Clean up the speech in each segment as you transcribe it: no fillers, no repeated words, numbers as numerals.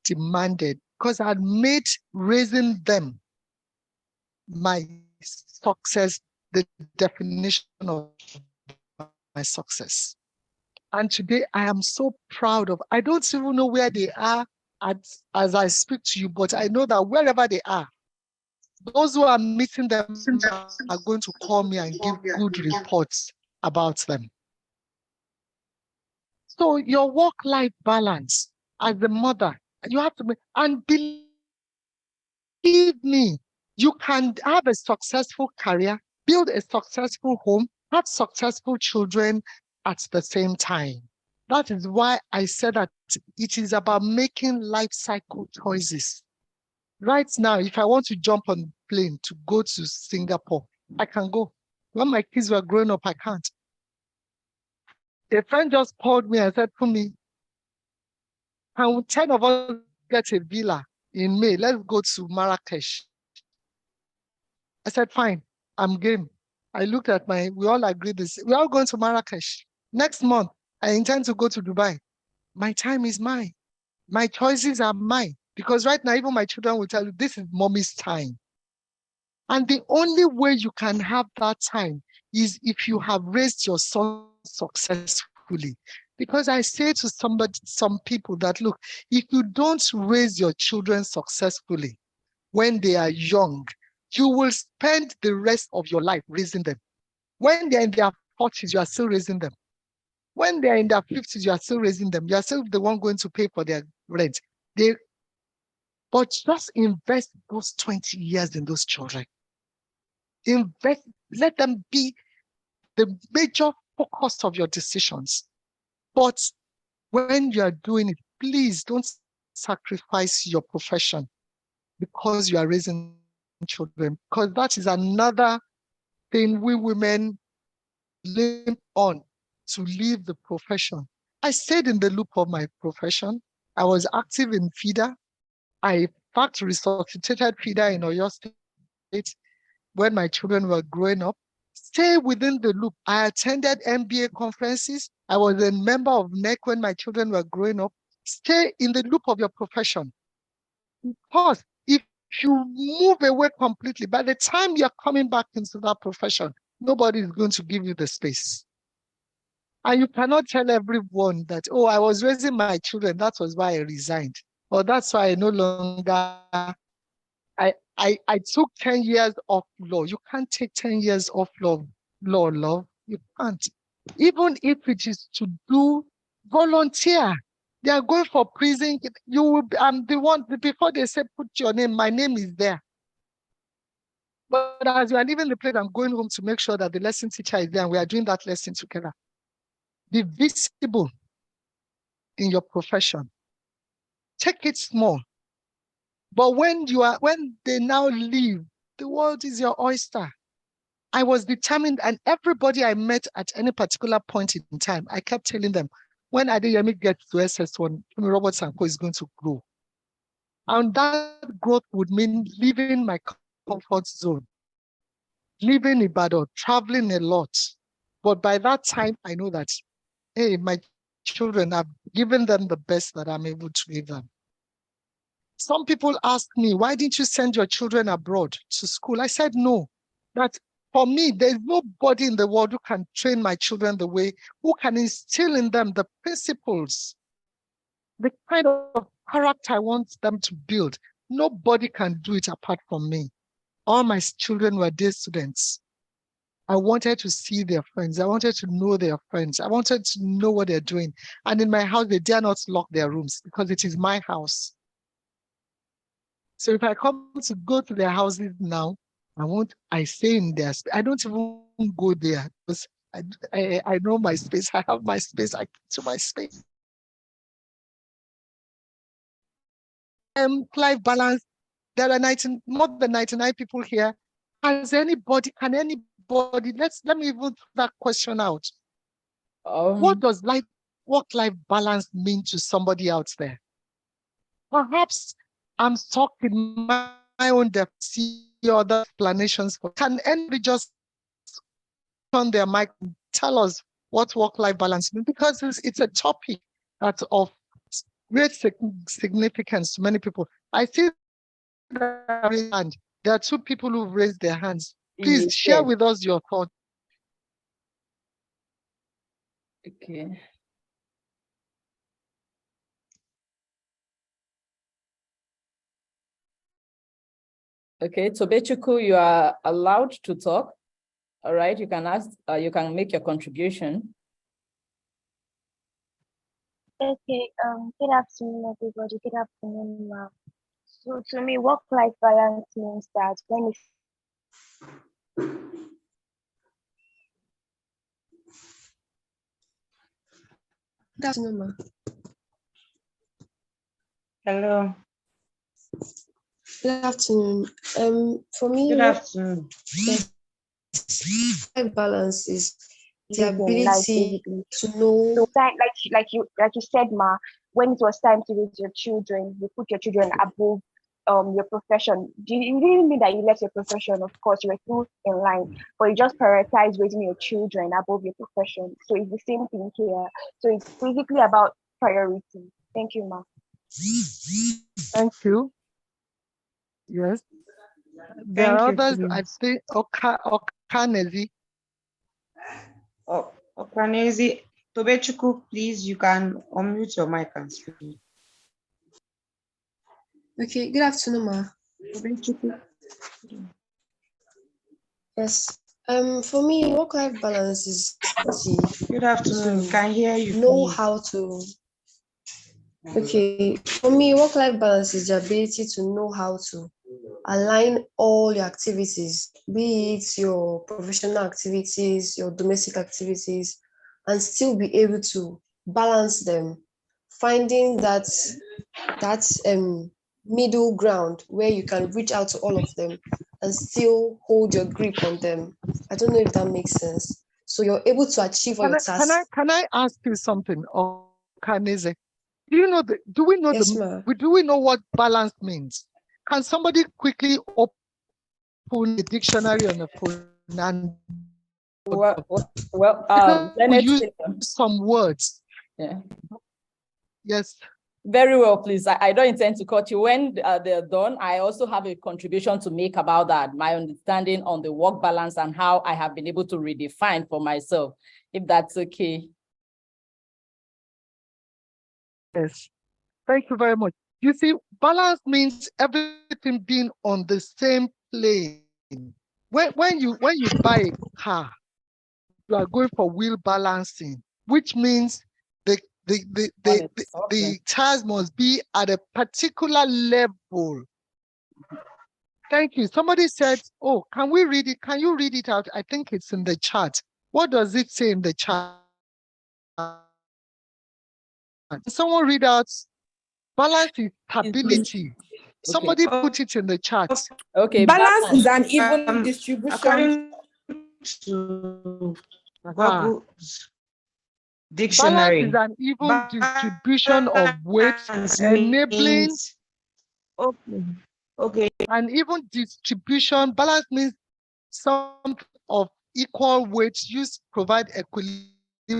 demanded, because I had made raising them my success, the definition of my success. And today I am so proud of, I don't even know where they are as I speak to you, but I know that wherever they are, those who are meeting them are going to call me and give good reports about them. So your work-life balance as a mother, you have to, and believe me, you can have a successful career, build a successful home, have successful children at the same time. That is why I said that it is about making life cycle choices. Right now, if I want to jump on a plane to go to Singapore, I can go. When my kids were growing up, I can't. A friend just called me and said, Funmi, can 10 of us get a villa in May? Let's go to Marrakesh. I said, fine, I'm game. I looked at we all agreed this. We're all going to Marrakesh. Next month, I intend to go to Dubai. My time is mine. My choices are mine. Because right now, even my children will tell you, this is mommy's time. And the only way you can have that time is if you have raised your son successfully. Because I say to some people that, look, if you don't raise your children successfully when they are young, you will spend the rest of your life raising them. When they're in their 40s, you are still raising them. When they're in their 50s, you are still raising them. You are still the one going to pay for their rent. But just invest those 20 years in those children. Invest, let them be the major focus of your decisions. But when you are doing it, please don't sacrifice your profession because you are raising children, because that is another thing we women limp on to leave the profession. I stayed in the loop of my profession. I was active in feeder. I, in fact, resuscitated feeder in Oyo State when my children were growing up. Stay within the loop. I attended MBA conferences. I was a member of NEC when my children were growing up. Stay in the loop of your profession. Because if you move away completely, by the time you're coming back into that profession, nobody is going to give you the space. And you cannot tell everyone that, oh, I was raising my children, that was why I resigned. Or that's why I no longer, I took 10 years off law. You can't take 10 years off law. You can't. Even if it is to do volunteer, they are going for prison. You will be, I'm the one, before they say, put your name, my name is there. But as you are leaving the place, I'm going home to make sure that the lesson teacher is there and we are doing that lesson together. Be visible in your profession. Take it small. But when they now leave, the world is your oyster. I was determined, and everybody I met at any particular point in time, I kept telling them, when Adeyemi gets to SS1, Funmi Roberts & Co is going to grow. And that growth would mean leaving my comfort zone, leaving Ibadan, traveling a lot. But by that time, I know that, hey, my children, I've given them the best that I'm able to give them. Some people ask me, why didn't you send your children abroad to school? I said, no, that for me, there's nobody in the world who can train my children the way, who can instill in them the principles, the kind of character I want them to build. Nobody can do it apart from me. All my children were day students. I wanted to see their friends. I wanted to know their friends. I wanted to know what they're doing. And in my house, they dare not lock their rooms because it is my house. So if I come to go to their houses now, I stay in their space. I don't even go there because I know my space. I have my space. I keep to my space. Life balance. There are more than 99 people here. Can anybody, let me even put that question out. What does work-life balance mean to somebody out there? Perhaps I'm stuck in my own depth, see other explanations. Can anybody just turn their mic and tell us what work-life balance means? Because it's a topic that's of great significance to many people. I see that hand. There are two people who've raised their hands. Please share with us your thoughts. Okay. Okay, Tobechukwu, you are allowed to talk. All right, you can ask, you can make your contribution. Okay, good afternoon, everybody. Good afternoon, ma'am. So to me, work-life balance means that when it's Good afternoon, ma'am. Hello. Good afternoon. For me, Good afternoon. Life balance is the living life, ability basically. to know. So time, like you said, ma, when it was time to raise your children, you put your children above your profession. You didn't mean that you left your profession, of course, you were still in line, but you just prioritize raising your children above your profession. So it's the same thing here. So it's basically about priority. Thank you, ma. Thank you. Yes. There Thank are you, others, please. I think, Okanezi. Oh, Okanezi, Tobechukwu, please, you can unmute your mic and speak. Okay, good afternoon, ma. Tobechukwu. Yes. For me, work-life balance is the Good afternoon. Can hear you. know Please. how to. Okay, for me, work-life balance is the ability to know how to align all your activities, be it your professional activities, your domestic activities, and still be able to balance them, finding that middle ground where you can reach out to all of them and still hold your grip on them. I don't know if that makes sense. So you're able to achieve all your tasks. Can I ask you something, Okanezi? Do you know do we know Yes, ma'am. do we know what balance means? Can somebody quickly open the dictionary on the phone and Then we use some words? Yeah. Yes. Very well, please. I don't intend to cut you. When they're done, I also have a contribution to make about that, my understanding on the work balance and how I have been able to redefine for myself, if that's okay. Yes. Thank you very much. You see, balance means everything being on the same plane. When you buy a car, you are going for wheel balancing, which means the tires must be at a particular level. Thank you. Somebody said, oh, can we read it? Can you read it out? I think it's in the chat. What does it say in the chat? Someone read out balance is stability. Somebody put it in the chat. Okay. Balance is an even distribution. According to Google's dictionary, Balance is an even distribution of weight, enabling an even distribution. Balance means some of equal weight used to provide equilibrium.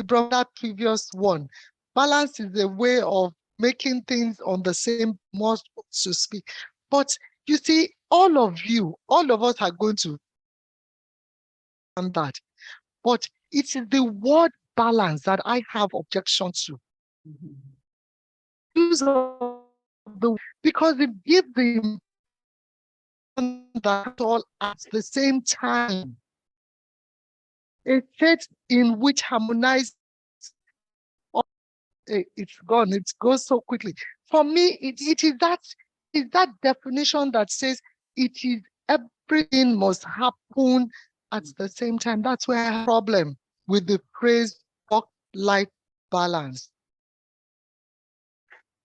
That previous one. Balance is a way of making things on the same, more to speak. But you see, all of us are going to understand that. But it is the word balance that I have objection to. Use of the, because it gives the that all at the same time. A state in which harmonize. It's gone. It goes so quickly. For me, it is that definition that says it is everything must happen at the same time. That's where I have a problem with the phrase work-life balance.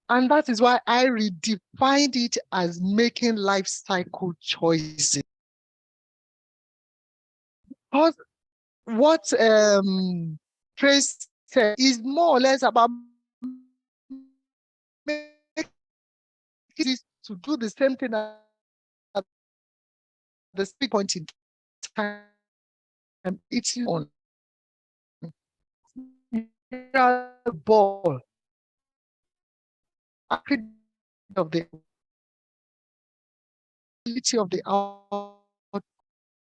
And that is why I redefined it as making life cycle choices. Because what Trace said is more or less about to do the same thing at the same point in time. It's on ball. of the output.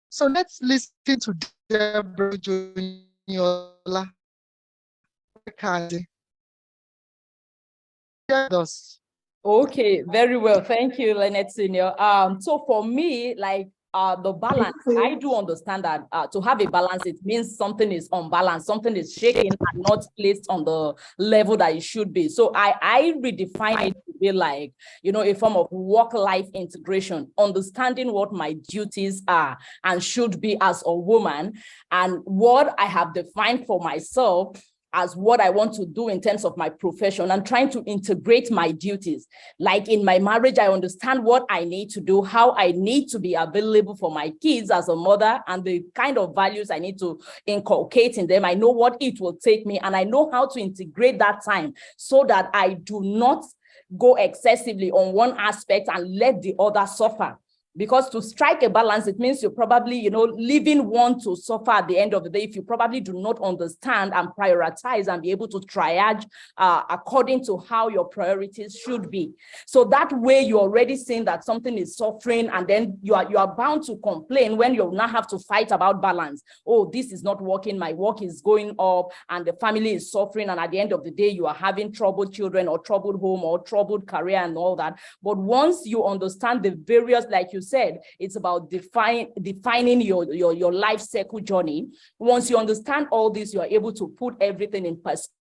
So let's listen to Deborah Joniola. Okay, very well. Thank you, Lynette Senior. So for me, like the balance, I do understand that to have a balance, it means something is unbalanced, something is shaken and not placed on the level that it should be. So I redefine it to be like, you know, a form of work-life integration, understanding what my duties are and should be as a woman, and what I have defined for myself as what I want to do in terms of my profession, and trying to integrate my duties. Like in my marriage, I understand what I need to do, how I need to be available for my kids as a mother, and the kind of values I need to inculcate in them. I know what it will take me, and I know how to integrate that time so that I do not go excessively on one aspect and let the other suffer. Because to strike a balance, it means you're probably, you know, leaving one to suffer at the end of the day if you probably do not understand and prioritize and be able to triage according to how your priorities should be. So that way you're already seeing that something is suffering, and then you are bound to complain when you now have to fight about balance. Oh, this is not working, my work is going up and the family is suffering, and at the end of the day you are having troubled children or troubled home or troubled career and all that. But once you understand the various, like you said, it's about defining your life cycle journey. Once you understand all this, you are able to put everything in perspective